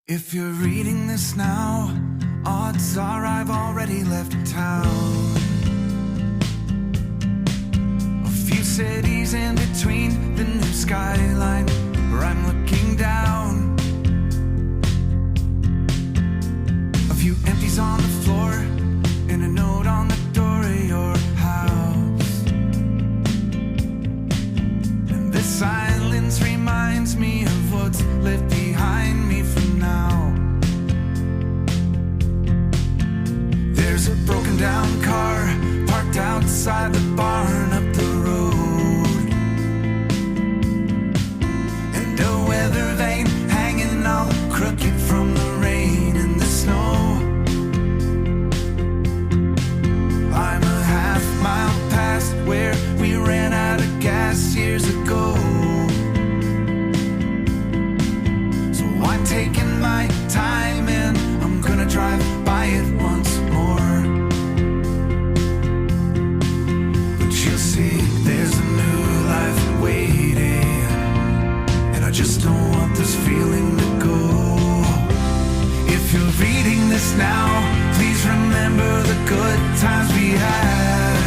If you're reading this now, odds are I've already left town. A few cities in between the new skyline where I'm looking down. A few empties on the floor and a note on the door of your house. And this silence reminds me of what's left behind me for now. There's a broken down car parked outside the barn up the road, and a weather vane hanging all crooked from the rain and the snow. I'm a half mile past where we ran out of gas years ago, so I'm taking my time and I'm gonna drive by it once more. But you'll see there's a new life waiting, and I just don't want this feeling to go. If you're reading this now, please remember the good times we had.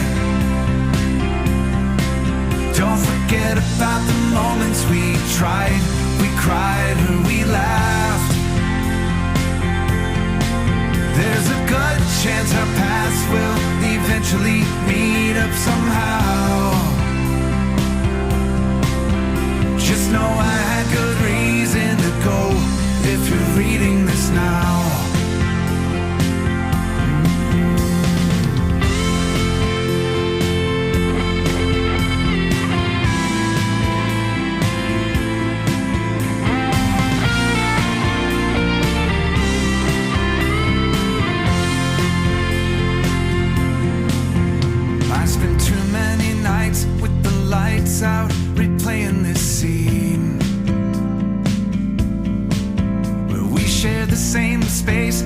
Don't forget about the moments we tried, we cried, or we laughed. There's a good chance our paths will eventually meet up somehow. Just know I had good reason to go if you're reading this now. I spent too many nights with the lights out, replaying this scene where we shared the same space